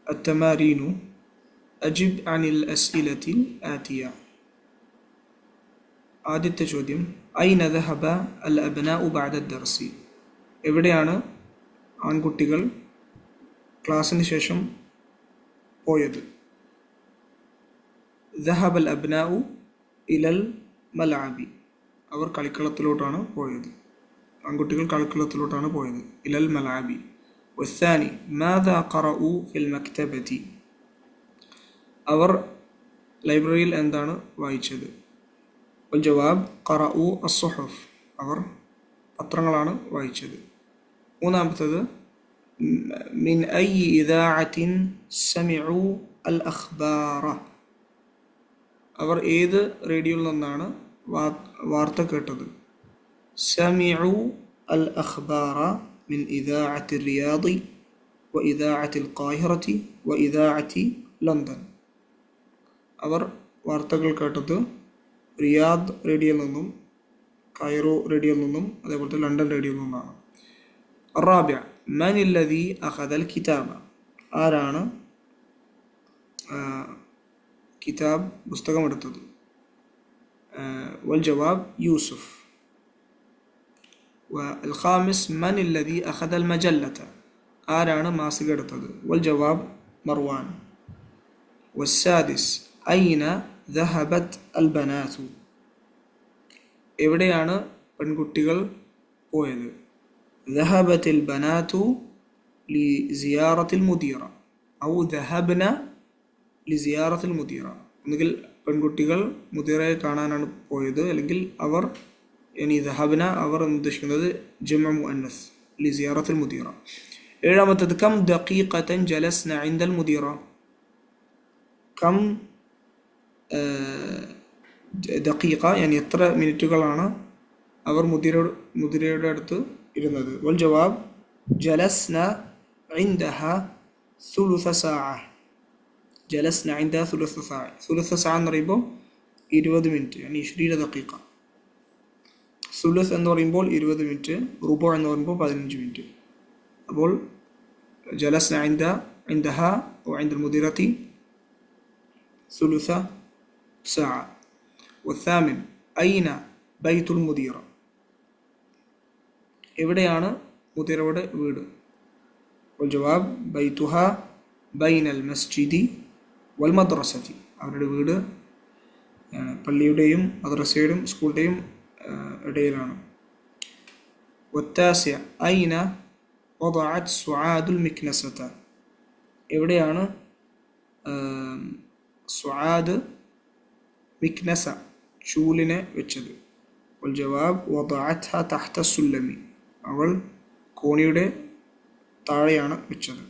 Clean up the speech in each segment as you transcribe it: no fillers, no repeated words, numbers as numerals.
التمارين أجب عن الأسئلة الآتية. ആദ്യത്തെ ചോദ്യം أين ذهب الأبناء بعد الدرس? എവിടെയാണ് ആൺകുട്ടികൾ ക്ലാസ്സിന് ശേഷം പോയത്? ذهب الأبناء إلى الملعب. അവർ കളിക്കളത്തിലോട്ടാണ് പോയത്. ആൺകുട്ടികൾ കളിക്കളത്തിലോട്ടാണ് പോയത്. إلى الملعب. والثاني ماذا قرأوا في المكتبة? അവർ ലൈബ്രറിയിൽ എന്താണ് വായിച്ചത്? والجواب قرأوا الصحف. അവർ പത്രങ്ങളാണ് വായിച്ചത്. മൂന്നാമത്തേത് من أي إذاعة سمعوا الأخبار? അവർ ഏത് റേഡിയോയിൽ നിന്നാണ് വാർത്ത കേട്ടത്? سمعوا الأخبار من إذاعة الرياض وإذاعة القاهرة وإذاعة لندن. അവർ വാർത്തകൾ കേട്ടത് റിയാദ് റേഡിയോയിൽ നിന്നും കൈറോ റേഡിയോയിൽ നിന്നും അതേപോലത്തെ ലണ്ടൻ റേഡിയോയിൽ നിന്നാണ്. الرابع من الذي أخذ الكتاب? ആരാണ് കിതാബ് പുസ്തകമെടുത്തത്? والجواب يوسف. والخامس من الذي أخذ المجلة? ആരാണ് മാസിക എടുത്തത്? والجواب مروان. والسادس أين ذهبت البنات? എവിടെയാണ് പെൺകുട്ടികൾ പോയത്? ذهبت البنات لزيارة المديرة أو ذهبنا لزيارة المديرة. ഒന്നുകിൽ പെൺകുട്ടികൾ മുദീറയെ കാണാനാണ് പോയത്, അല്ലെങ്കിൽ അവർ ذهبنا അവർ ഉദ്ദേശിക്കുന്നത് ജംഅ മുഅന്നസ് لزيارة المديرة. ഏഴാമത്തേത് كم دقيقة جلسنا عند المديرة? كم دقيقة എത്ര മിനിറ്റുകളാണ് അവർ മുദീറയുടെ അടുത്ത് ഇരുന്നത്? والجواب جلسنا عندها ثلث ساعة. جلسنا عندها ثلث ساعة. ثلث ساعة എന്ന് പറയുമ്പോൾ 20 മിനിറ്റ്, 20 دقيقة. സുലുസ് എന്ന് പറയുമ്പോൾ 20 മിനിറ്റ്, റുബു എന്ന് പറയുമ്പോൾ 15 മിനിറ്റ്. അപ്പോൾ جلسنا عندها وعند المديرة ثلث ساعة. والثامن أين بيت المديرة? എവിടെയാണ് മുദീറയുടെ വീട്? والجواب بيتها بين المسجد والمدرسة. അവരുടെ വീട് പള്ളിയുടെയും മദ്രസയുടെയും സ്കൂളിൻ്റെയും ഇടയിലാണ്. والتاسع أين وضعت سعاد المكنسة? എവിടെയാണ് സുആദ് മിക്നസ ചൂലിനെ വെച്ചത്? والجواب وضعتها تحت السلم. അവൾ കോണിയുടെ താഴെയാണ് വെച്ചത്.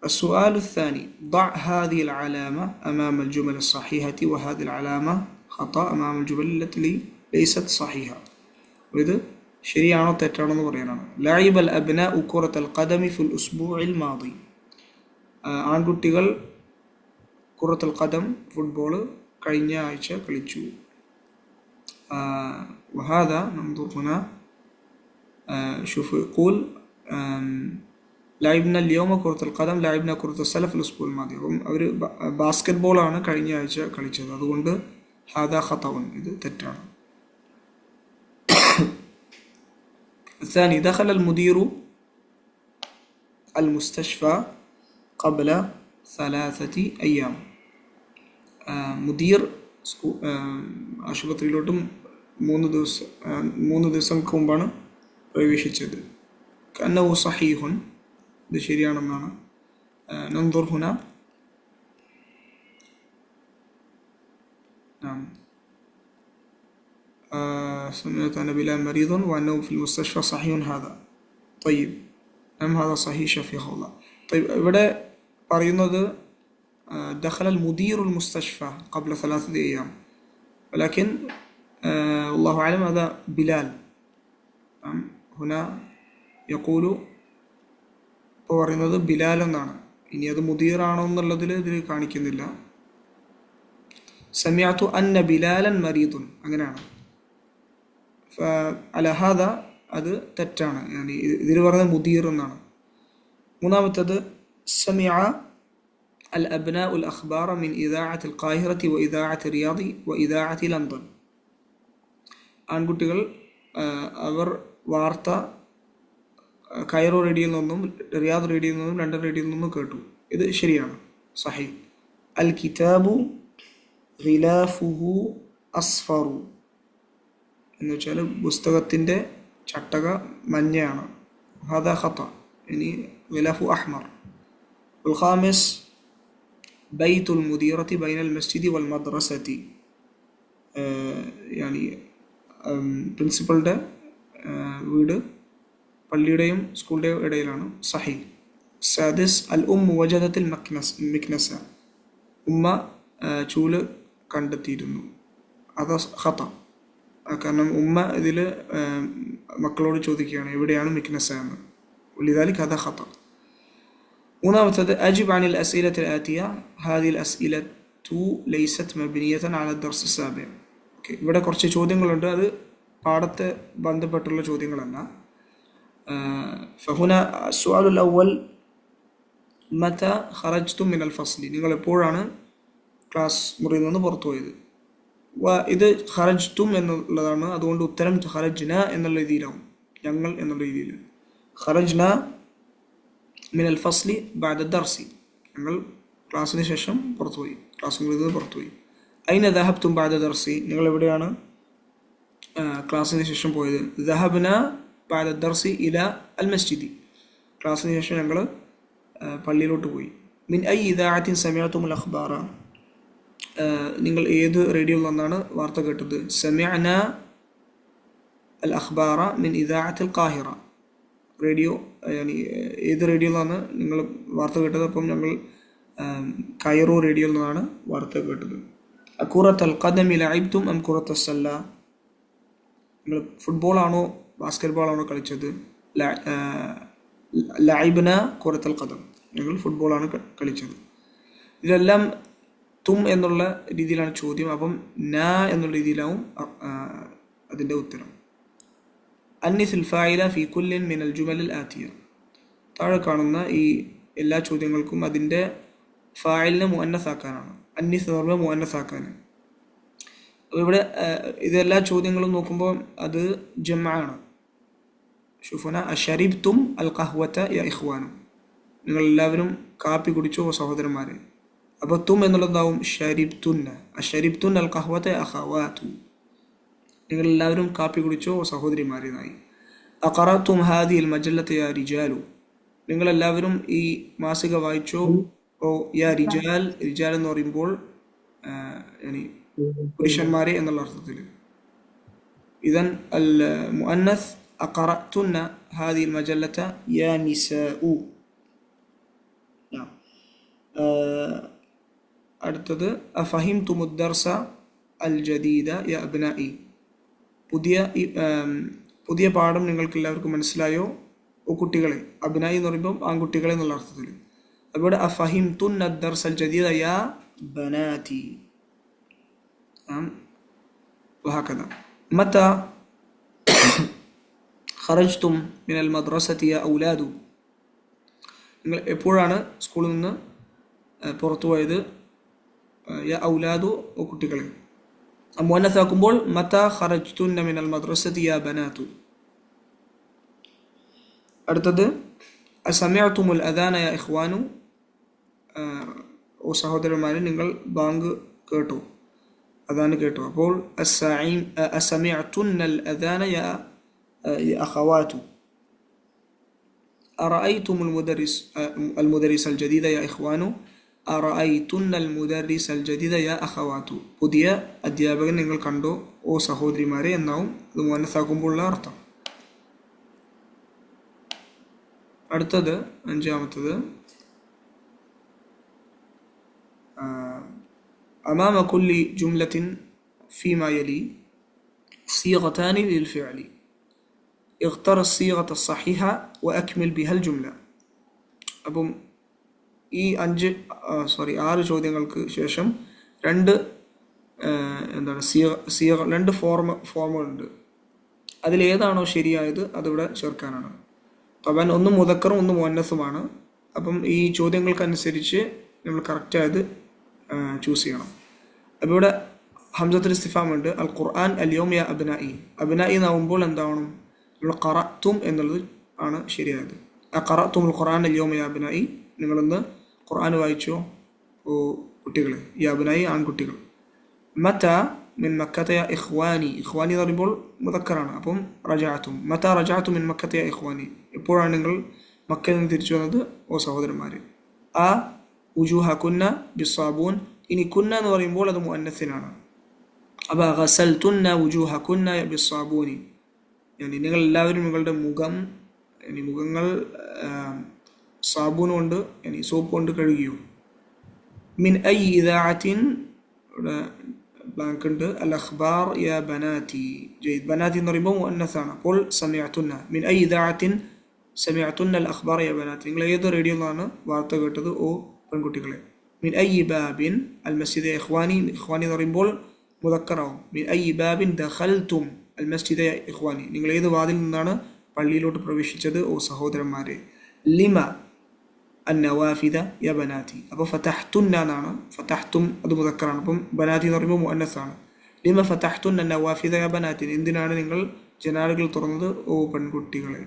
السؤال الثاني ضع هذه العلامة أمام الجمل الصحيحة وهذه العلامة خطأ أمام الجمل التي ليست صحيحة. ഇത് ശരിയാണോ തെറ്റാണോ എന്ന് പറയാനാണ്. لعب الأبناء كرة القدم في الأسبوع الماضي. ആൺകുട്ടികൾ കുറത്തുൽ ഖദം ഫുട്ബോൾ കഴിഞ്ഞ ആഴ്ച കളിച്ചു. وهذا ننظر هنا. شوف يقول لعبنا اليوم كرة القدم لعبنا كرة السلة في الأسبوع الماضي. അവർ ബാസ്കറ്റ്ബോൾ ആണ് കഴിഞ്ഞ ആഴ്ച കളിച്ചത്, അതുകൊണ്ട് هذا خطأ. ഇത് തെറ്റാണ്. الثاني دخل المدير المستشفى قبل 3 أيام. മുദീർ ആശുപത്രിയിലോട്ടും 3 ദിവസങ്ങൾക്ക് മുമ്പാണ് പ്രവേശിച്ചത്. كأنه صحيح. ഇത് ശരിയാണെന്നാണ്. ننظر هنا. نعم. سمعت أن بلال مريض وأنه في المستشفى صحيح هذا. طيب نعم هذا صحيح شفيق الله. طيب ഇവിടെ പറയുന്നത് دخل المدير المستشفى قبل 3 أيام، ولكن والله أعلم هذا بلال. هنا يقول പറയുന്നത് ബിലാൽ എന്നാണ്. ഇനി അത് മുദീറാണോ എന്നുള്ളതിൽ ഇതിൽ കാണിക്കുന്നില്ല. സമിഅതു അന്ന ബിലാലൻ മരീദുൻ അങ്ങനെയാണ്. അല ഹാദ അത് തെറ്റാണ്. ഇതിൽ പറയുന്നത് മുദീർ എന്നാണ്. മൂന്നാമത്തേത് سمع الأبناء الأخبار من إذاعة القاهرة وإذاعة الرياض وإذاعة لندن. ആൺകുട്ടികൾ അവർ വാർത്ത കൈറോ റേഡിയോയിൽ നിന്നും റിയാദ് റേഡിയോയിൽ നിന്നും ലണ്ടൻ റേഡിയോയിൽ നിന്നും കേട്ടു. ഇത് ശരിയാണ്, സഹീ. അൽ കിതാബു ഗിലാഫുഹു അസ്ഫറു എന്ന് വെച്ചാൽ പുസ്തകത്തിൻ്റെ ചട്ടക മഞ്ഞയാണ്. ഹദാ ഖത, ഇനി ഗിലാഫു അഹ്മർ. അൽ ഖാമിസ് ബൈത്തുൽ മുദീറത്തി ബൈനൽ മസ്ജിദി വൽ മദ്രസത്തി, യാനി പ്രിൻസിപ്പളുടെ വീട് പള്ളിയുടെയും സ്കൂളിൻ്റെയും ഇടയിലാണ്, സഹീ. സാദിസ് അൽ വജദത്തിൽ മിക്നസ, ഉമ്മ ചൂല് കണ്ടെത്തിയിരുന്നു. അത് ഖത, കാരണം ഉമ്മ ഇതിൽ മക്കളോട് ചോദിക്കുകയാണ് എവിടെയാണ് മിക്നസ എന്ന്. ولذلك هذا خطأ. മൂന്നാമത്തത് أجب عن الأسئلة الآتية. هذه الأسئلة ليست مبنية على الدرس السابع. ഇവിടെ കുറച്ച് ചോദ്യങ്ങളുണ്ട്, അത് പാഠത്തെ ബന്ധപ്പെട്ടുള്ള ചോദ്യങ്ങളല്ല. فهنا السؤال الأول متى خرجتم من الفصل, നിങ്ങൾ എപ്പോഴാണ് ക്ലാസ് മുറിയിൽ നിന്ന് പുറത്തു പോയത്. ഇത് ഖറജ്തും എന്നുള്ളതാണ്, അതുകൊണ്ട് ഉത്തരം ഖറജ്ന എന്നുള്ള രീതിയിലാവും, ഞങ്ങൾ എന്നുള്ള രീതിയിൽ. ഖറജ്ന മിനൽ ഫസ്ലി ബഅദ ദർസി, ഞങ്ങൾ ക്ലാസ്സിന് ശേഷം പുറത്തുപോയി, ക്ലാസ് മുറിയിൽ നിന്ന് പുറത്തുപോയി. അയിന ദഹബ്തും ബഅദ ദർസി, നിങ്ങൾ എവിടെയാണ് ക്ലാസ്സിന് ശേഷം പോയത്. ദഹബ്ന ബഅദ ദർസി ഇല അൽ മസ്ജിദി, ക്ലാസ്സിന് ശേഷം ഞങ്ങൾ പള്ളിയിലോട്ട് പോയി. മിൻ ഐ ഇദാഅത്തിൻ സമിഅതുൽ അഖ്ബാറ, നിങ്ങൾ ഏത് റേഡിയോയിൽ നിന്നാണ് വാർത്ത കേട്ടത്. സമിഅന അൽ അഖ്ബാറ മിൻ ഇദാഅത്തിൽ ഖാഹിറ, റേഡിയോ ഏത് റേഡിയോയിൽ നിന്നാണ് നിങ്ങൾ വാർത്ത കേട്ടത്. അപ്പം ഞങ്ങൾ കൈറോ റേഡിയോയിൽ നിന്നാണ് വാർത്ത കേട്ടത്. അക്കുറത്ത് അൽ ഖദമി ലഅബ്തും അം കുറത്ത് സല്ല, നിങ്ങൾ ഫുട്ബോളാണോ ബാസ്കറ്റ്ബോളാണോ കളിച്ചത്. ലഅബ്ന കുറത്ത് അൽ ഖദം, ഞങ്ങൾ ഫുട്ബോളാണ് കളിച്ചത്. ഇതെല്ലാം തും എന്നുള്ള രീതിയിലാണ് ചോദ്യം, അപ്പം ന എന്നുള്ള രീതിയിലാവും അതിൻ്റെ ഉത്തരം. അന്നിസിൽ ഫായില ഫി കുല്ലിൻ മിനൽ ജുമലിൽ ആതിയ, താഴെ കാണുന്ന ഈ എല്ലാ ചോദ്യങ്ങൾക്കും അതിൻ്റെ ഫായിലിനെ മുഅന്നസാക്കാനാണ്. അന്നിസ് എന്ന് പറയുമ്പോൾ മുഅന്നസാക്കാൻ. അപ്പോൾ ഇവിടെ ഇതെല്ലാ ചോദ്യങ്ങളും നോക്കുമ്പോൾ അത് ജംആണ്. ഷുഫന അശരിബ്തും അൽ ഖഹ്വത യാ ഇഖ്വാനു, നിങ്ങളെല്ലാവരും കാപ്പി കുടിച്ചോ സഹോദരന്മാരെ. അപ്പോൾ തും എന്നുള്ളതാവും ഷരിബ്തുന്ന, അശരിബ്തുൻ അൽ ഖഹ്വത അഖവാതു, നിങ്ങളെല്ലാവരും കാപ്പി കുടിച്ചോ സഹോദരിമാരെന്നായി. അഖറഅതും ഹാദിഹിൽ മജല്ലത യാ റിജാലു, നിങ്ങളെല്ലാവരും ഈ മാസിക വായിച്ചോ. ഓ യാ റിജാൽ, റിജാൽ എന്ന് പറയുമ്പോൾ പുരുഷന്മാരെ എന്നുള്ള അർത്ഥത്തിൽ. ഇദൻ അൽ മുഅന്നസ് അഖറഅതുന്ന ഹാദിഹിൽ മജല്ലത യാ നിസാഉ. അടുത്തത് അഫഹിംതുമുദ് ദർസ അൽ ജദീദ യാ അബ്നാഇ, പുതിയ പാഠം നിങ്ങൾക്ക് എല്ലാവർക്കും മനസ്സിലായോ ഓ കുട്ടികളെ. അബ്നായി എന്ന് പറയുമ്പോൾ ആൺകുട്ടികളെ എന്നുള്ള അർത്ഥത്തിൽ. അവിടെ അഫഹിംതുന്ന ദർസ അൽ ജദീദ യാ ബനാതി. വഹകദാ മതാ ഖറജ്തും മിനൽ മദ്രസതി യാ ഔലാദു, നിങ്ങൾ എപ്പോഴാണ് സ്കൂളിൽ നിന്ന് പുറത്തു പോയത്. യാ ഔലാദു ഓ കുട്ടികളെ. മുഅന്നസാക്കുമ്പോൾ മതാ ഖറജ്തുന്ന മിനൽ മദ്രസതി യാ ബനാതു. അടുത്തത് അസമിഅതുമുൽ അദാന യാ ഇഖ്വാനു, ഓ സഹോദരന്മാരെ നിങ്ങൾ ബാങ്ക് കേട്ടോ, അദാൻ കേട്ടോ. അപ്പോൾ അസമിഅതുന്നൽ അദാന യാ അഖവാതു. അറഅയ്തുമുൽ മുദരിസ് അൽ ജദീദ യാ ഇഖ്വാനു, അറഅയ്തുന്നൽ മുദരിസ് അൽ ജദീദ യാ അഖവാതു, പുതിയ അധ്യാപകൻ നിങ്ങൾ കണ്ടോ ഓ സഹോദരിമാരെ എന്നാവും അത് മുഅന്നസാക്കുമ്പോഴുള്ള അർത്ഥം. അടുത്തത് അഞ്ചാമത്തത് أمام كل جملة فيما يلي صيغتان للفعل اختر الصيغة الصحيحة وأكمل بها الجملة. അപ്പം ഈ 6 ചോദ്യങ്ങൾക്ക് ശേഷം രണ്ട് ഫോമുകളുണ്ട്. അതിലേതാണോ ശരിയായത് അതിവിടെ ചേർക്കാനാണ്. അവൻ ഒന്ന് മുദക്കറും ഒന്ന് മുഅന്നസുമാണ്. അപ്പം ഈ ചോദ്യങ്ങൾക്കനുസരിച്ച് നമ്മൾ കറക്റ്റായത് ചൂസ് ചെയ്യണം. അപ്പോൾ ഇവിടെ ഹംസത്തുൽ ഇസ്തിഫാം ഉണ്ട്. അൽ ഖുർആൻ അൽ യൗം യാ അബ്നാഇ. അബ്നാഇ എന്നാവുമ്പോൾ എന്താവണം? നമ്മൾ ഖറഅ്തും എന്നുള്ളത് ആണ് ശരിയായത്. ഖറഅ്തുമുൽ ഖുർആൻ അൽ യൗം യാ അബ്നാഇ. നിങ്ങളിന്ന് ഖുർആൻ വായിച്ചോ ഓ കുട്ടികളെ, യാ അബ്നാഇ ആൺകുട്ടികൾ. മത മിൻ മക്കത യാ ഇഖ്വാനി. ഇഖ്വാനി എന്ന് പറയുമ്പോൾ മുദക്കറാണ്. അപ്പം റജഅതും. മത റജഅതും മിൻ മക്കത യാ ഇഖ്വാനി. എപ്പോഴാണ് നിങ്ങൾ മക്കയിൽ നിന്ന് തിരിച്ചു വന്നത് ഓ സഹോദരന്മാർ? ആ ഉജൂഹകുന്ന ബിസ്സാബൂൻ. ഇനി കുന്ന എന്ന് പറയുമ്പോൾ അത് മുഅന്നസിനാണ്. അപ്പോൾ ഗസൽതുന്ന ഉജൂഹകുന്ന ബിസ്സാബൂനി. നിങ്ങൾ എല്ലാവരും നിങ്ങളുടെ മുഖങ്ങൾ സാബൂൻ കൊണ്ട് സോപ്പ് കൊണ്ട് കഴുകിയോ? മിൻ ഐ ഇദാഅത്തിൻ ബ്ലാങ്ക് ഉണ്ട്. അൽ അഖ്ബാർ യാ ബനാതി. ജയ്ദ്. ബനാതി എന്ന് പറയുമ്പോൾ മുഅന്നസാണ്. അപ്പോൾ സമിഅതുന്ന. മിൻ ഐ ഇദാഅത്തിൻ സമിഅതുന്ന അൽ അഖ്ബാർ യാ ബനാതി. നിങ്ങൾ ഏത് റേഡിയോ നിന്നാണ് വാർത്ത കേട്ടത് ഓ പെൺകുട്ടികളെ? മിൻ ഐ ബാബിൻ അൽ മസ്ജിദ് യാ ഇഖ്വാനി. ഇഖ്വാനി എന്ന് പറയുമ്പോൾ മുദക്കറാവും. മിൻ ഐ ബാബിൻ ദഖൽതും അൽ മസ്ജിദ് യാ ഇഖ്വാനി. നിങ്ങൾ ഏത് വാതിൽ നിന്നാണ് പള്ളിയിലോട്ട് പ്രവേശിച്ചത് ഓ സഹോദരന്മാരെ? ലിമ അന്നവാഫിദ യ ബനാതി. അപ്പോൾ ഫതഹ്തുന്ന എന്നാണ്. ഫതഹ്തും അത് മുദക്കറാണ്. അപ്പം ബനാതി എന്ന് പറയുമ്പോൾ മുഅന്നസാണ്. ലിമ ഫതഹ്തുന്ന അന്നവാഫിദ യ ബനാതി. എന്തിനാണ് നിങ്ങൾ ജനാലകൾ തുറന്നത് ഓ പെൺകുട്ടികളെ?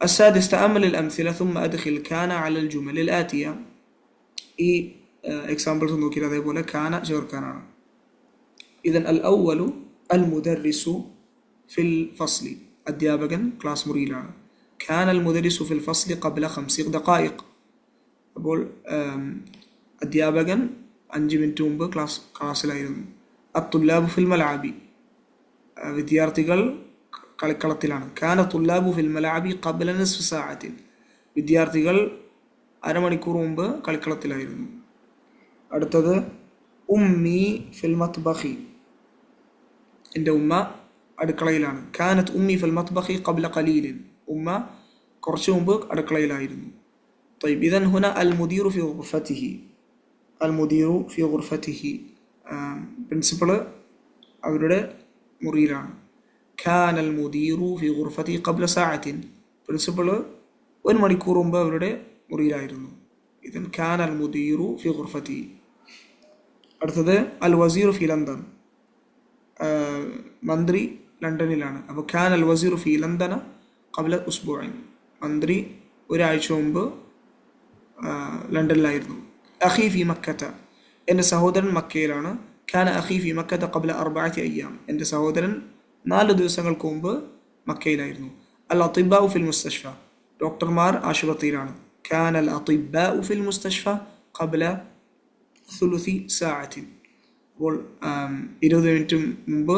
السادس تأمل الأمثلة ثم أدخل كان على الجمل الآتية. ഈ എക്സാമ്പിൾസ് നോക്കിയാൽ അതേപോലെ കാന ചേർക്കാനാണ്. ഇദൻ അൽ അവ്വലു അൽ മുദർരിസു ഫിൽ ഫസ്ലി. അധ്യാപകൻ ക്ലാസ് മുറിയിലാണ്. كان المدرس في الفصل قبل 5 دقائق. അപ്പോൾ അധ്യാപകൻ 5 മിനിറ്റ് മുമ്പ് ക്ലാസ്സിലായിരുന്നു. അത്തുല്ലാബു ഫിൽ മലാബി. വിദ്യാർത്ഥികൾ കളിക്കളത്തിലാണ്. കാന തുല്ലാബു ഫിൽ മലാബി ഖബ്ല നിസ്ഫ് സാഅത്തിൻ. വിദ്യാർത്ഥികൾ അരമണിക്കൂർ മുമ്പ് കളിക്കളത്തിലായിരുന്നു. അടുത്തത് ഉമ്മി ഫിൽ മത്ബഖി. എൻ്റെ ഉമ്മ അടുക്കളയിലാണ്. കാനത്ത് ഉമ്മി ഫിൽ മത്ബഖി ഖബ്ല ഖലീലിൻ. ഉമ്മ കുറച്ചു മുമ്പ് അടുക്കളയിലായിരുന്നു. طيب إذن هنا المدير في غرفته. المدير في غرفته. പ്രിൻസിപ്പൾ അവരുടെ മുറിയിലാണ്. كان المدير في غرفته قبل ساعة. പ്രിൻസിപ്പൾ 1 മണിക്കൂർ മുമ്പ് അവരുടെ മുറിയിലായിരുന്നു. إذن كان المدير في غرفته. അടുത്തത് അൽ വസീർ ഫി ലണ്ടൻ. മന്ത്രി ലണ്ടനിലാണ്. അപ്പോൾ كان الوزير في لندن قبل أسبوع. മന്ത്രി ഒരാഴ്ച മുമ്പ് ലണ്ടനിലായിരുന്നു. അഖി ഫി മക്കത്ത. എൻ്റെ സഹോദരൻ മക്കയിലാണ്. കാന അഖി ഫി മക്കത്ത ഖബ്ല 4 അയ്യാം. എൻ്റെ സഹോദരൻ 4 ദിവസങ്ങൾക്ക് മുമ്പ് മക്കയിലായിരുന്നു. അൽ അത്തിബാഉ ഫിൽ മുസ്തഷ്ഫ. ഡോക്ടർമാർ ആശുപത്രിയിലാണ്. കാന അൽ അത്തിബാഉ ഫിൽ മുസ്തഷ്ഫ ഖബ്ല സുലുസി സാഅത്തിൻ. അപ്പോൾ 20 മിനിറ്റ് മുമ്പ്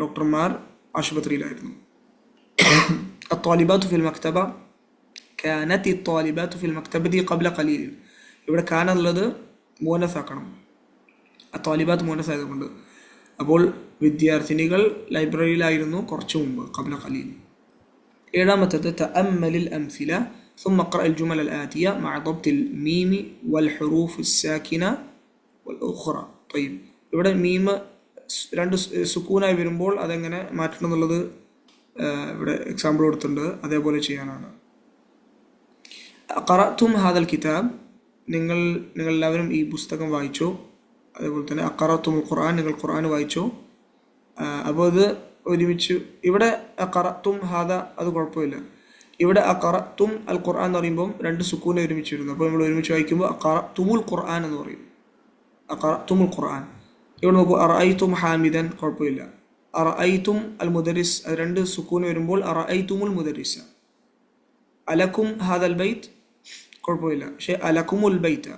ഡോക്ടർമാർ ആശുപത്രിയിലായിരുന്നു. الطالبات في المكتبة. كانت الطالبات في المكتبة قبل قليل. ഇവിടെ കാന എന്നുള്ളത് മൂന്നസാക്കണം. അത്വാലിബാത്ത് മൂന്നസായതുകൊണ്ട്. അപ്പോൾ വിദ്യാർത്ഥിനികൾ ലൈബ്രറിയിലായിരുന്നു കുറച്ചു മുമ്പ് ഖബ്ല ഖലീൽ. ഏഴാമത്തേത് تأمل الأمثلة ثم اقرأ الجمل الآتية مع ضبط الميم والحروف الساكنة والأخرى. طيب ഇവിടെ മീം 2 സുക്കൂനായി വരുമ്പോൾ അതെങ്ങനെ മാറ്റണം എന്നുള്ളത് ഇവിടെ എക്സാമ്പിൾ കൊടുത്തിട്ടുണ്ട്. അതേപോലെ ചെയ്യാനാണ്. ഖറഅ്തും ഹാദൽ കിതാബ്. നിങ്ങളെല്ലാവരും ഈ പുസ്തകം വായിച്ചോ. അതേപോലെ തന്നെ ഖറഅ്തുമുൽ ഖുർആൻ. നിങ്ങൾ ഖുർആൻ വായിച്ചോ. അപ്പോൾ അത് ഒരുമിച്ച് ഇവിടെ ഖറഅ്തും ഹാദ അത് കുഴപ്പമില്ല. ഇവിടെ ഖറഅ്തും അൽ ഖുർആൻ എന്ന് പറയുമ്പോൾ 2 സുക്കൂനെ ഒരുമിച്ച് വരുന്നു. അപ്പോൾ നമ്മൾ ഒരുമിച്ച് വായിക്കുമ്പോൾ ഖറഅ്തുമുൽ ഖുർആൻ എന്ന് പറയും. ഖറഅ്തുമുൽ ഖുർആൻ. ഇവിടെ നോക്കൂ അറഅയ്തും ഹാമിദൻ കുഴപ്പമില്ല. അറഅയ്തും അൽ മുദരിസ് 2 സുക്കൂന് വരുമ്പോൾ അറഅയ്തുമുൽ മുദരിസ. അലക്കും ഹാദൽ ബൈത്ത് കുഴപ്പമില്ല. പക്ഷേ അലക്കുമുൽ ബൈത്ത്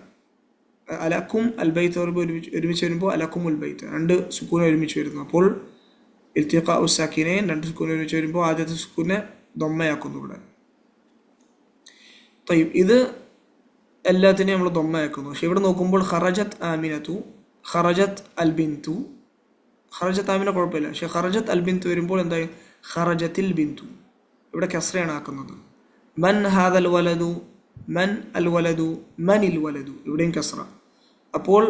അലക്കും അൽ ബൈത്ത് ഒരുമിച്ച് വരുമ്പോൾ അലക്കുമുൽ ബൈത്ത് 2 സുക്കൂന് ഒരുമിച്ച് വരുന്നു. അപ്പോൾ ഇൽത്തിഖാഉ സാക്കിനൈൻ 2 സുക്കൂന് ഒരുമിച്ച് വരുമ്പോൾ ആദ്യത്തെ സുക്കൂനെ ദമ്മയാക്കുന്നു ഇവിടെ. طيب ഇത് എല്ലാത്തിനെയും നമ്മൾ ദമ്മയാക്കുന്നു. പക്ഷെ ഇവിടെ നോക്കുമ്പോൾ ഖറജത്ത് ആമിനതു, ഖറജത്ത് അൽ ബിന്തു. ഖറജത്ത് ആമിന കുഴപ്പമില്ല. പക്ഷെ ഖറജത്ത് അൽ ബിന്തു വരുമ്പോൾ എന്തായി? ഖറജത്തിൽ ബിന്തു. ഇവിടെ കസ്രയാണ് ആക്കുന്നത്. മൻ ഹാദൽ വലദു, മൻ അൽ വലദു, മനിൽ വലദു. ഇവിടെയും കസ്ര. അപ്പോൾ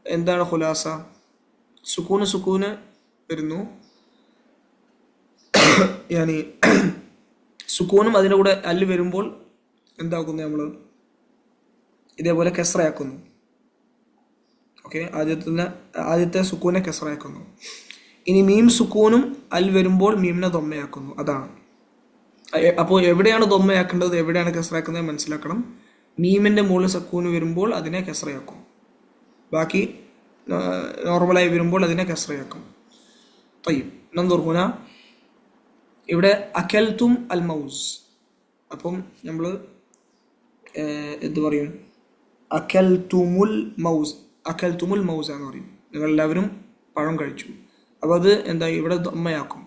എന്താണ് ഖുലാസ? സുക്കൂന് വരുന്നു. യാനി സുക്കൂനും അതിൻ്റെ കൂടെ അല്ല് വരുമ്പോൾ എന്താക്കുന്നു നമ്മൾ ഇതേപോലെ കെസ്റയാക്കുന്നു. ഓക്കെ, ആദ്യത്തെ സുക്കൂനെ കെസ്റയാക്കുന്നു. ഇനി മീം സുക്കൂനും അൽ വരുമ്പോൾ മീമിനെ ദൊമ്മയാക്കുന്നു. അതാണ്. അപ്പോൾ എവിടെയാണ് ദൊമ്മയാക്കേണ്ടത്, എവിടെയാണ് കെസ്റയാക്കുന്നത് മനസ്സിലാക്കണം. മീമിൻ്റെ മുകളിൽ സുക്കൂന് വരുമ്പോൾ അതിനെ കെസ്റയാക്കും, ബാക്കി നോർമലായി വരുമ്പോൾ അതിനെ കെസ്റയാക്കും. തയ്യിബ് നന്ദുർ ഹുന ഇവിടെ അക്കൽത്തും അൽ മൗസ്. അപ്പം നമ്മൾ എന്ത് പറയും? അക്കൽത്തുമുൽ മൗസ് എന്ന് പറയും. നിങ്ങളെല്ലാവരും പഴം കഴിച്ചു. അപ്പോൾ അത് എന്താ ഇവിടെ ദമ്മയാക്കും.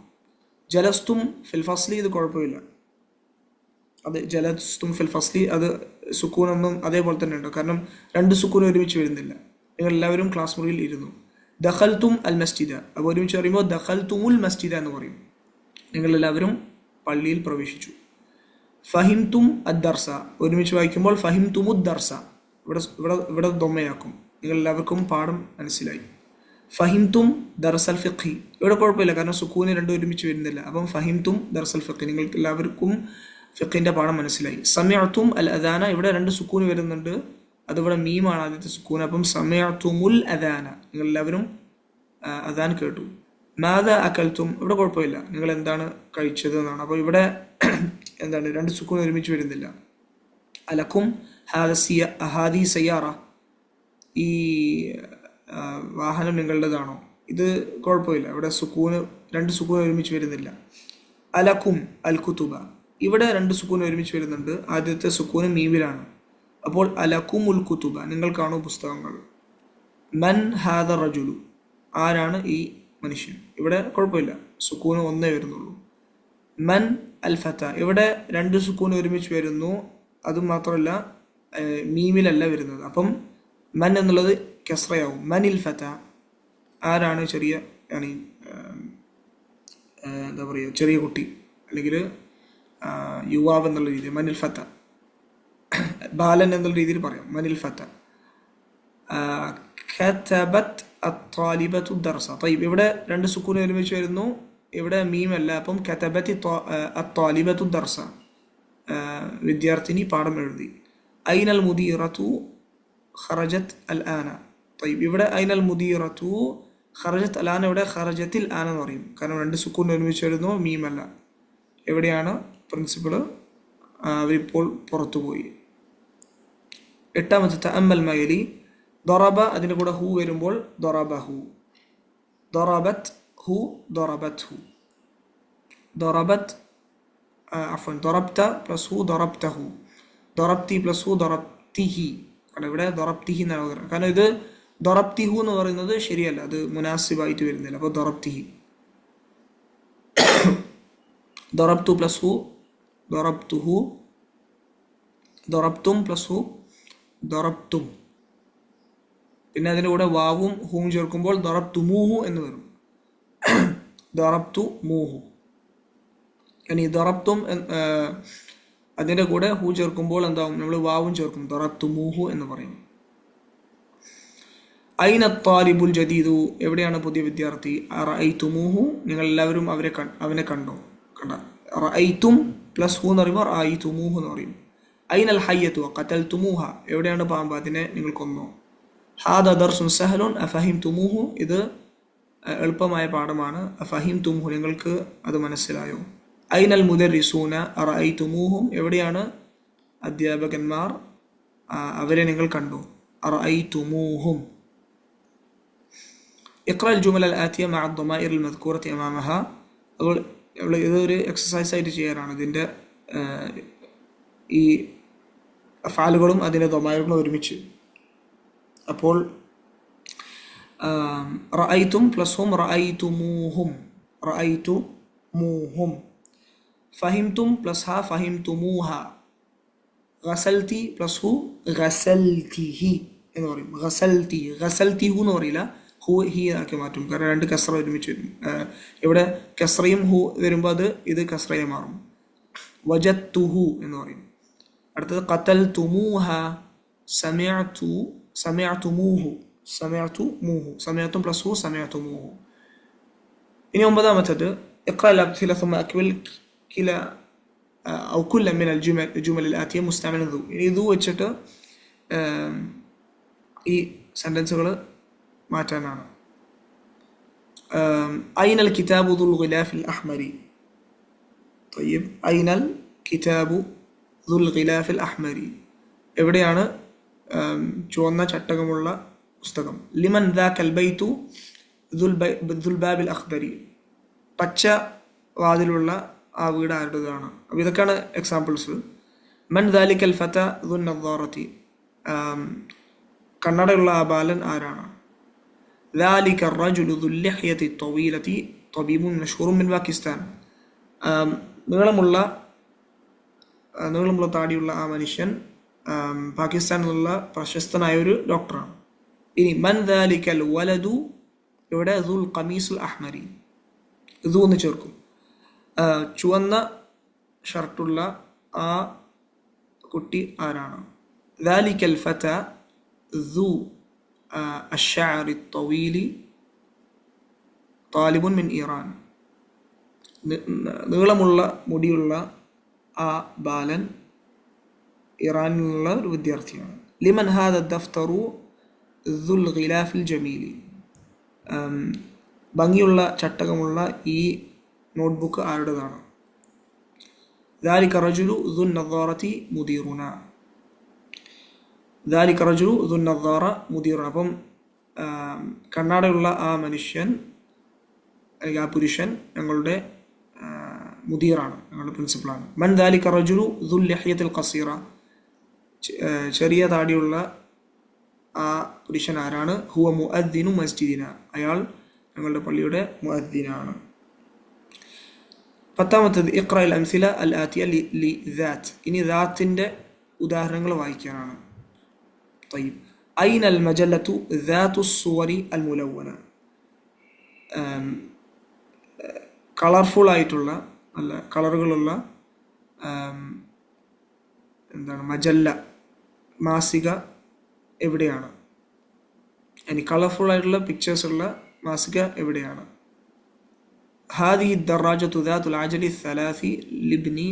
ജലസ്തും ഫിൽ ഫസ്ലി ഇത് കുഴപ്പമില്ല. അത് ജലസ്തും ഫിൽ ഫസ്ലി അത് സുക്കൂനൊന്നും അതേപോലെ തന്നെ ഉണ്ടോ, കാരണം രണ്ട് സുക്കൂൻ ഒരുമിച്ച് വരുന്നില്ല. നിങ്ങളെല്ലാവരും ക്ലാസ് മുറിയിൽ ഇരുന്നു. ദഖൽത്തും അൽ മസ്ജിദ, അപ്പോൾ ഒരുമിച്ച് പറയുമ്പോൾ ദഖൽത്തുമുൽ മസ്ജിദ എന്ന് പറയും. നിങ്ങളെല്ലാവരും പള്ളിയിൽ പ്രവേശിച്ചു. ഫഹിംതും അദ്ദർസ, ഒരുമിച്ച് വായിക്കുമ്പോൾ ഫഹിംതുമുദ് ദർസ, ഇവിടെ ദൊമ്മയാക്കും. നിങ്ങളെല്ലാവർക്കും പാഠം മനസ്സിലായി. ഫഹിംതും ദർസൽ ഫിഖി, ഇവിടെ കുഴപ്പമില്ല, കാരണം സുക്കൂന് രണ്ടും ഒരുമിച്ച് വരുന്നില്ല. അപ്പം ഫഹിംതും ദർസൽ ഫിഖി, നിങ്ങൾക്ക് എല്ലാവർക്കും ഫിഖിൻ്റെ പാഠം മനസ്സിലായി. സമയത്തും അൽ അദാന, ഇവിടെ രണ്ട് സുക്കൂന് വരുന്നുണ്ട്, അതിവിടെ മീമാണ് ആദ്യത്തെ സുക്കൂൻ. അപ്പം സമയത്തുമുൽ അദാന, നിങ്ങളെല്ലാവരും അദാൻ കേട്ടു. മാദ അക്കൽത്തും, ഇവിടെ കുഴപ്പമില്ല, നിങ്ങൾ എന്താണ് കഴിച്ചത് എന്നാണ്. അപ്പോൾ ഇവിടെ എന്താണ് രണ്ട് സുക്കൂൻ ഒരുമിച്ച് വരുന്നില്ല. അലക്കും ഹാദി സയ്യാറ, ഈ വാഹനം നിങ്ങളുടേതാണോ, ഇത് കുഴപ്പമില്ല, ഇവിടെ രണ്ട് സുക്കൂൻ ഒരുമിച്ച് വരുന്നില്ല. അലക്കും അൽ കുതുബ, ഇവിടെ രണ്ട് സുക്കൂൻ ഒരുമിച്ച് വരുന്നുണ്ട്, ആദ്യത്തെ സുക്കൂന് മീമിലാണ്. അപ്പോൾ അലക്കും ഉൽ കുതുബ, നിങ്ങൾക്കാണോ പുസ്തകങ്ങൾ. മൻ ഹാദ റജുലു, ആരാണ് ഈ മനുഷ്യൻ, ഇവിടെ കുഴപ്പമില്ല, സുക്കൂന് ഒന്നേ വരുന്നുള്ളൂ. മൻ അൽ ഫത, ഇവിടെ രണ്ട് സുക്കൂന് ഒരുമിച്ച് വരുന്നു, അതുമാത്രമല്ല മീമിലല്ല വരുന്നത്. അപ്പം മൻ എന്നുള്ളത് കെസ്റയാവും. മനിൽ ഫത, ആരാണ് ചെറിയ എന്താ പറയുക ചെറിയ കുട്ടി അല്ലെങ്കിൽ യുവാവ് എന്നുള്ള രീതിയിൽ മനിൽ ഫത, ബാലൻ എന്നുള്ള രീതിയിൽ പറയാം മനിൽ ഫത. കതബത് അത്വാലിബത്തു ദർസ. തയ്യിബ്, ഇവിടെ രണ്ട് സുക്കൂൻ ഒരുമിച്ച് വരുന്നു, ഇവിടെ മീമല്ല. അപ്പം കതബത്തി അത്വാലിബത്തു ദർസ, വിദ്യാർത്ഥിനി പാഠം എഴുതി. ഐനൽ മുദീറത്തു ഖറജത് അൽ ആന. തയ്യിബ്, ഇവിടെ ഐനൽ മുദീറത്തു ഖറജത് അൽ ആന, ഇവിടെ ഖറജത്തിൽ ആന എന്ന് പറയും, കാരണം രണ്ട് സുക്കൂൻ ഒരുമിച്ച് വരുന്നു, മീമല്ല. എവിടെയാണ് പ്രിൻസിപ്പള്? അവരിപ്പോൾ പുറത്തുപോയി. എട്ടാമത്തെ തഅമ്മൽ മയലി. ദറബ, അതിൻ്റെ കൂടെ ഹു വരുമ്പോൾ ദറബഹു. ദറബത് ഹു ദറബത്ഹു. ദറബത് അഫ്വൻ ദറബ്ത പ്ലസ് ഹു ദറബ്തഹു. ദറബ്തി പ്ലസ് ഹു ദറബ്തിഹി. കാരണം ഇവിടെ ദറബ്തിഹി എന്നാണ് പറയുന്നത്, കാരണം ഇത് ദറബ്തിഹു എന്ന് പറയുന്നത് ശരിയല്ല, അത് മുനാസിബായിട്ട് വരുന്നില്ല. അപ്പോൾ ദറബ്തിഹി. ദറബ്തു പ്ലസ് ഹു ദറബ്തുഹു. ദറബ്തും പ്ലസ് ഹു ദറബ്തും. പിന്നെ അതിൻ്റെ കൂടെ വാവും ഹൂം ചേർക്കുമ്പോൾ ദറബ്തുമൂഹു എന്ന് വരും. ദറബ്തുമൂഹു. ഇനി ദറബ്തും അതിൻ്റെ കൂടെ ഹൂ ചേർക്കുമ്പോൾ എന്താവും? നമ്മൾ വാവും ചേർക്കും, ദറബ്തുമൂഹു എന്ന് പറയും. ഐന താലിബുൽ ജദീദു, എവിടെയാണ് പുതിയ വിദ്യാർത്ഥി? റഅയ്തുമൂഹു, നിങ്ങൾ എല്ലാവരും അവനെ കണ്ടോ? കണ്ട. റഅയ്തും പ്ലസ് ഹു എന്ന് പറയുമ്പോൾ റഅയ്തുമൂഹു എന്ന് പറയും. ഐനൽ ഹയ്യത്തു ഖതൽതുമൂഹ, എവിടെയാണ് പാമ്പ്? അതിനെ നിങ്ങൾ കൊന്നോ? ഹാദ ദർസുൻ സഹലുൻ അഫഹിംതുമൂഹു, ഇത് എളുപ്പമായ പാഠമാണ്. അഫഹിംതുമൂഹു, നിങ്ങൾക്ക് അത് മനസ്സിലായോ? ഐനൽ മുദർരിസൂന അറഅയ്തുമൂഹും, എവിടെയാണ് അധ്യാപകന്മാർ? അവരെ നിങ്ങൾ കണ്ടോ? അറഅയ്തുമൂഹും. ഇഖ്റഅൽ ജുമൽ അൽ ആതിയ മഅ അദ്ദമാഇർ അൽ മദ്കൂറത്തി അമാമഹ. അപ്പോൾ ഇതൊരു എക്സസൈസ് ആയിട്ട് ചെയ്യാനാണ്. ഇതിൻ്റെ ഈ ഫാലുകളും അതിൻ്റെ ദമായിറുകളും ഒരുമിച്ച്. അപ്പോൾ റഅയ്തും പ്ലസ് ഹും റഅയ്തുമൂഹും. റഅയ്തുമൂഹും. ഫഹിംതും പ്ലസ് ഹ ഫഹിംതുമൂഹ. ഗസൽതി പ്ലസ് ഹു ഗസൽതിഹി എന്ന് പറയും. ഗസൽതി, ഗസൽതിഹു എന്ന് പറയില്ല, ഹു ഹി ആക്കി മാറ്റും, കാരണം രണ്ട് കസ്ര ഒരുമിച്ച് വരും. ഇവിടെ കസ്രയും ഹു വരുമ്പോൾ ഇത് കസ്രയെ മാറും. വജത്തുഹു എന്ന് പറയും. അടുത്തത് ഖതൽതുമൂഹ. സമഅതുമൂഹു. സമഅതും പ്ലസ് ഹു സമഅതുമൂഹു. ഇനി ഒമ്പതാമത്തേത് ഇഖ്റഅൽ അംസില സുമ്മ അക്മിൽ കില ഔ കുല്ല മിനൽ ജുമലിൽ ആത്തിയ മുസ്തഅമിലൻ ദു. ഇനി ദു വെച്ചിട്ട് ഈ സെൻറ്റൻസുകൾ മാറ്റാനാണ്. ഐനൽ കിതാബു ദുൽ ഗിലാഫിൽ അഹ്മരി. طيب ഐനൽ കിതാബു ദുൽ ഗിലാഫിൽ അഹ്മരി, എവിടെയാണ് ചുവന്ന ചട്ടകമുള്ള പുസ്തകം. ലിമൻ ദാക്കൽ ബൈതു ദുൽ ബാബിൽ അഖ്ബരി, പച്ച വാതിലുള്ള ആ വീട് ആരുടേതാണ്. അപ്പോൾ ഇതൊക്കെയാണ് എക്സാമ്പിൾസ്. മൻ ദാലിക്കൽ ഫത ദുൻ നദ്ദാറതി, കണ്ണടയുള്ള ആ ബാലൻ ആരാണ്. ذلك الرجل ذو اللحية الطويلة طبيب مشهور من പാകിസ്ഥാൻ, നീളമുള്ള താടിയുള്ള ആ മനുഷ്യൻ പാകിസ്ഥാനിലുള്ള പ്രശസ്തനായ ഒരു ഡോക്ടറാണ്. ഇനി മൻ ദാലിക്കൽ വലദു, ഇവിടെ ദുൽ ഖമീസുൽ അഹ്മരി, ദു എന്ന് ചേർക്കും. ചുവന്ന ഷർട്ടുള്ള ആ കുട്ടി ആരാണ്. ദാലിക്കൽ ഫത ദു അശ്ശഅരി ത്വീലി താലിബുൻ മിൻ ഇറാൻ, നീളമുള്ള മുടിയുള്ള ആ ബാലൻ ഇറാനിലുള്ള ഒരു വിദ്യാർത്ഥിയാണ്. ലിമൻ ഹാദ ദഫ്തറു ദുൽ ഗിലാഫിൽ ജമീലി, ഭംഗിയുള്ള ചട്ടകമുള്ള ഈ നോട്ട്ബുക്ക് ആരുടേതാണ്. ذلك الرجل ذو النظارة مديرنا, ذلك الرجل ذو النظارة مديرنا. അപ്പം കണ്ണാടയുള്ള ആ മനുഷ്യൻ അല്ലെങ്കിൽ ആ പുരുഷൻ ഞങ്ങളുടെ മുദീറാണ്, ഞങ്ങളുടെ പ്രിൻസിപ്പളാണ്. മൻ ذلك الرجل ذو اللحية القصيرة, ചെറിയ താടിയുള്ള ആ പുരുഷൻ ആരാണ്. ഹുവ മുഅദ്ദിനു മസ്ജിദിന, അയാൾ ഞങ്ങളുടെ പള്ളിയുടെ മുഅദ്ദിനാണ്. പത്താമത്തത് ഇഖ്റഅൽ അംസില അൽ ആതിയ ലി ദാത്ത്, ഇനി ദാത്തിന്റെ ഉദാഹരണങ്ങൾ വായിക്കാനാണ്. طيب أين المجلة ذات الصور الملونة, കളർഫുൾ ആയിട്ടുള്ള നല്ല കളറുകളുള്ള എന്താണ് മജല്ല, മാസിക എവിടെയാണ്. ഇനി കളർഫുൾ ആയിട്ടുള്ള പിക്ചേഴ്സ് ഉള്ള മാസിക എവിടെയാണ്. هذه الدراجة ذات العجل الثلاث لابني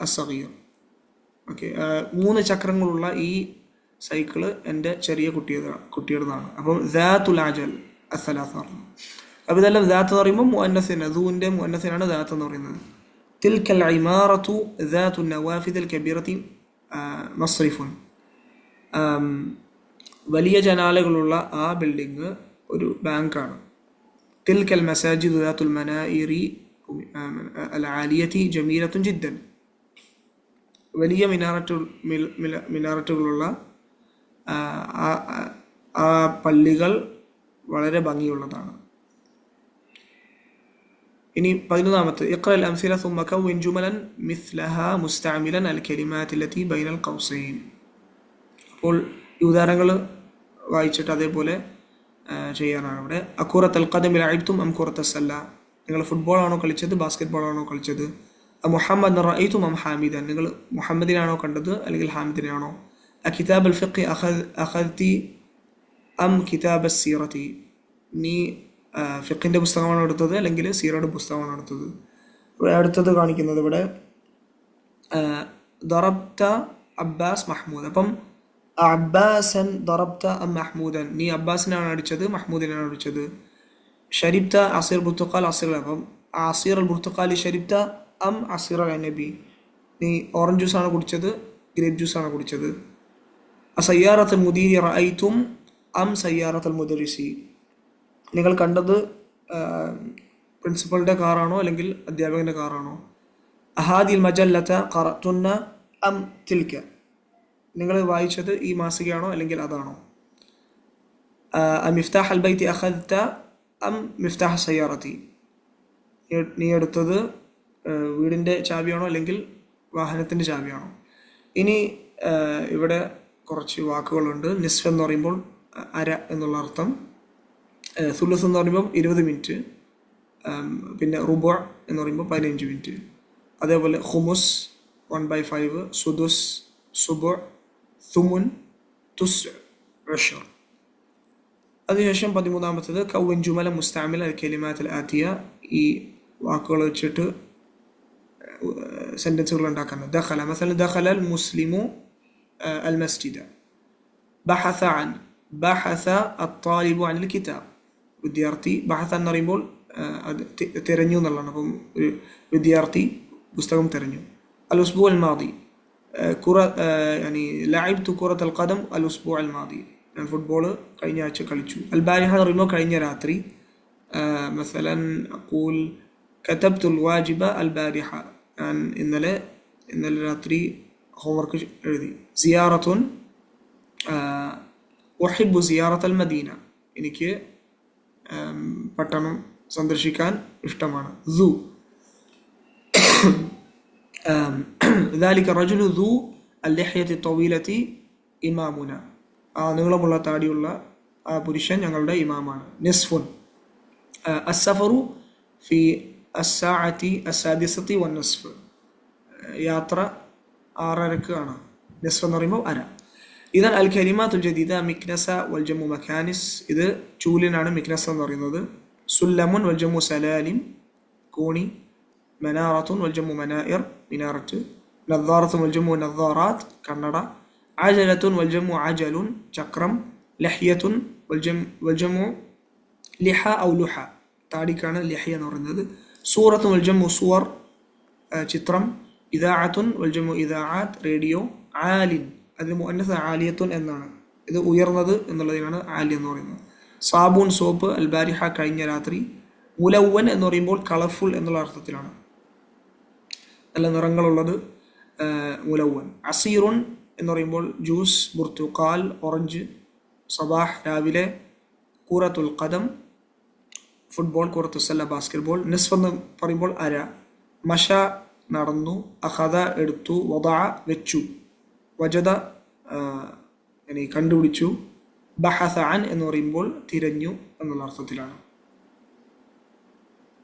الصغير. ഓക്കെ, 3 ചക്രങ്ങളുള്ള ഈ സൈക്കിള് എൻ്റെ ചെറിയ കുട്ടിയുടേതാണ്. അപ്പം ദാത്തുൽ അജൽ അസ്സലാത്ത് പറഞ്ഞു. അപ്പോൾ ഇതെല്ലാം ദാത്ത് എന്ന് പറയുമ്പോൾ മുഅന്നസിന്, ദൂൻ്റെ മുഅന്നസിനാണ് ദാത്ത് എന്ന് പറയുന്നത്. തിൽക്കൽ ഇമാറത്തു ദാത്തു നവാഫിദൽ കബീറത്തി മസ്രിഫുൻ, വലിയ ജനാലകളുള്ള ആ ബിൽഡിങ് ഒരു ബാങ്കാണ്. തിൽക്കൽ മസാജിദു ദാത്തുൽ മനായിരി അൽ ആലിയത്തി ജമീലത്തുൻ ജിദ്ദൻ, വലിയ മിനാററ്റുകളുള്ള ആ പള്ളികൾ വളരെ ഭംഗിയുള്ളതാണ്. ഇനി 11ാമത്തെ ഇഖ്റഅൽ അംസില ثم كون جملا مثلها مستعملا الكلمات التي بين القوسين. അപ്പോൾ ഈ ഉദാഹരണങ്ങൾ വായിച്ചിട്ട് അതേപോലെ ചെയ്യാനാണ് ഇവിടെ. അക്കൂറത്തൽ ഖദം ലഅബ്തും അം ഖുറത്തസ് സല്ല, നിങ്ങൾ ഫുട്ബോൾ ആണോ കളിച്ചത് ബാസ്കറ്റ് ബോൾ ആണോ കളിച്ചത്. മുഹമ്മദ് റഅയ്തും അം ഹാമിദൻ, നിങ്ങൾ മുഹമ്മദിനാണോ കണ്ടത് അല്ലെങ്കിൽ ഹാമിദിനാണോ. കിതാബ് അൽ ഫിഖ് അഖദ്തി അം കിതാബ് സീറത്തി, നീ ഫിഖിൻ്റെ പുസ്തകമാണോ എടുത്തത് അല്ലെങ്കിൽ സീറയുടെ പുസ്തകമാണോ എടുത്തത്. അടുത്തത് കാണിക്കുന്നത് ഇവിടെ ദറബ്ത അബ്ബാസ് മഹ്മൂദ്. അപ്പം അബ്ബാസൻ ദറബ്ത അം മഹ്മൂദൻ, നീ അബ്ബാസിനാണ് അടിച്ചത് മഹ്മൂദിനാണ് അടിച്ചത്. ഷരിബ്ത അസീർ ബുർത്തുഖാൽ അസീർ, അപ്പം അസീർ അൽ ബുർത്തുഖാലി ഷരിബ്ത അം അസീർ അൽ നബി, നീ ഓറഞ്ച് ജ്യൂസാണ് കുടിച്ചത് ഗ്രേപ്പ് ജ്യൂസാണ് കുടിച്ചത്. സയ്യാറത്തുൽ മുദീരി റഅയ്തും അം സയ്യാറത്തുൽ മുദരിസി, നിങ്ങൾ കണ്ടത് പ്രിൻസിപ്പളിൻ്റെ കാറാണോ അല്ലെങ്കിൽ അധ്യാപകൻ്റെ കാറാണോ. അഹാദിൽ മജല്ലത ഖറഅതുന്ന അം തിൽക, നിങ്ങൾ വായിച്ചത് ഈ മാസികയാണോ അല്ലെങ്കിൽ അതാണോ. മിഫ്താഹ് അൽ ബൈത്തി അഖദ്ത അം മിഫ്താഹ് സയ്യാറത്തി, നീ എടുത്തത് വീടിൻ്റെ ചാവിയാണോ അല്ലെങ്കിൽ വാഹനത്തിൻ്റെ ചാവിയാണോ. ഇനി ഇവിടെ കുറച്ച് വാക്കുകളുണ്ട്. നിസ്ഫ് എന്ന് പറയുമ്പോൾ അര എന്നുള്ള അർത്ഥം, സുലുസ് എന്ന് പറയുമ്പോൾ 20 മിനിറ്റ്, പിന്നെ റുബ എന്ന് പറയുമ്പോൾ 15 മിനിറ്റ്, അതേപോലെ ഖുമുസ് 1/5, സുദുസ്, സുബ, തുമുൻ, തുസ്, അഷർ. അതിനുശേഷം 13ാമത്തേത് കൗവൻ ജുമല മുസ്തഅമില അൽ കലിമാത്ത് അൽ ആതിയ, ഈ വാക്കുകൾ വെച്ചിട്ട് സെൻറ്റൻസുകൾ ഉണ്ടാക്കുന്നത്. ദഖല മസല ദഖല അൽ മുസ്ലിമു അൽ മസ്ജിദ. ബഹസ അൻ ബഹസ അത്താലിബു അനിൽ കിതാബ്. വിദ്യാർത്ഥി ബഹസ എന്ന് പറയുമ്പോൾ അത് തിരഞ്ഞു എന്നുള്ളതാണ്. അപ്പം ഒരു വിദ്യാർത്ഥി പുസ്തകം തിരഞ്ഞു. അൽ ഉസ്ബു അൽ മാദി ലഅബ്തു ഖുറത്തുൽ ഖദം അൽ ഉസ്ബു അൽ മാദി. ഞാൻ ഫുട്ബോൾ കഴിഞ്ഞ ആഴ്ച കളിച്ചു. അൽ ബാരിഹ എന്ന് പറയുമ്പോൾ കഴിഞ്ഞ രാത്രി. മസലൻ അഖൂൽ കതബ്തുൽ വാജിബ അൽ ബാരിഹ. ഞാൻ ഇന്നലെ രാത്രി ഹോംവർക്ക് എഴുതി. സിയാറത്തുൻ ഉഹിബ്ബു സിയാറത്തൽ മദീന. എനിക്ക് പട്ടണം സന്ദർശിക്കാൻ ഇഷ്ടമാണ്. സു ذلك الرجل ذو اللحية الطويلة إمامنا. നീളമുള്ള താടിയുള്ള ആ പുരുഷൻ ഞങ്ങളുടെ ഇമാമാണ്. നിസ്ഫുൻ അസ്സഫറു ഫി അസ്സാഅത്തി അസ്സാദിസത്തി വന്നസ്ഫ്. യാത്ര 6:30 ആണ്. നിസ്ഫ് എന്ന് പറയുമ്പോൾ അര. ഇതൻ അൽ കലിമാത്തുൽ ജദീദ മിക്നസ വൽ ജമു മക്കാനിസ്. ഇത് ചൂലിനാണ് മിക്നസ എന്ന് പറയുന്നത്. സുല്ലമുൻ വൽ ജമു സലാലിം കോണി. മനാറത്തുൻ വൽ ജമു മനായിർ മിനാറത്ത്. നദ്ദാറത്തുൻ വൽ ജമു നദ്ദാറാത്ത് കണ്ണട. അജലത്തുൻ വൽ ജമു അജലുൻ ചക്രം. ലഹ്യത്തുൻ വൽ ജമു ലിഹ ഔ ലുഹ. താടിക്കാണ് ലഹ്യ എന്ന് പറയുന്നത്. സൂറത്തുൻ വൽ ജമു സുവർ ചിത്രം. ഇദാഅത്തുൻ വൽ ജമു ഇദാഅത്ത് റേഡിയോ. ആലിൻ അതിന് മുഅന്നസ് ആലിയത്തുൻ എന്നാണ്. ഇത് ഉയർന്നത് എന്നുള്ളതിനാണ് ആലി എന്ന് പറയുന്നത്. സാബൂൻ സോപ്പ്. അൽ ബാരിഹ കഴിഞ്ഞ രാത്രി. മുലവ്വൻ എന്ന് പറയുമ്പോൾ കളർഫുൾ എന്നുള്ള അർത്ഥത്തിലാണ്. നല്ല നിറങ്ങളുള്ളത് മുലവ്വൻ. അസീറുൻ എന്ന് പറയുമ്പോൾ ജ്യൂസ്. ബുർത്തുക്കാൽ ഓറഞ്ച്. സബാഹ് രാവിലെ. കൂറത്തുൽ ഖദം ഫുട്ബോൾ. കൂറത്തുസല്ല ബാസ്കറ്റ്ബോൾ. നിസ്ഫ് എന്ന് പറയുമ്പോൾ അര. മഷ നടന്നു. അഖദ എടുത്തു. വദഅ വെച്ചു. വജദ കണ്ടുപിടിച്ചു. ബഹസ അൻ എന്ന് പറയുമ്പോൾ തിരഞ്ഞു എന്നുള്ള അർത്ഥത്തിലാണ്.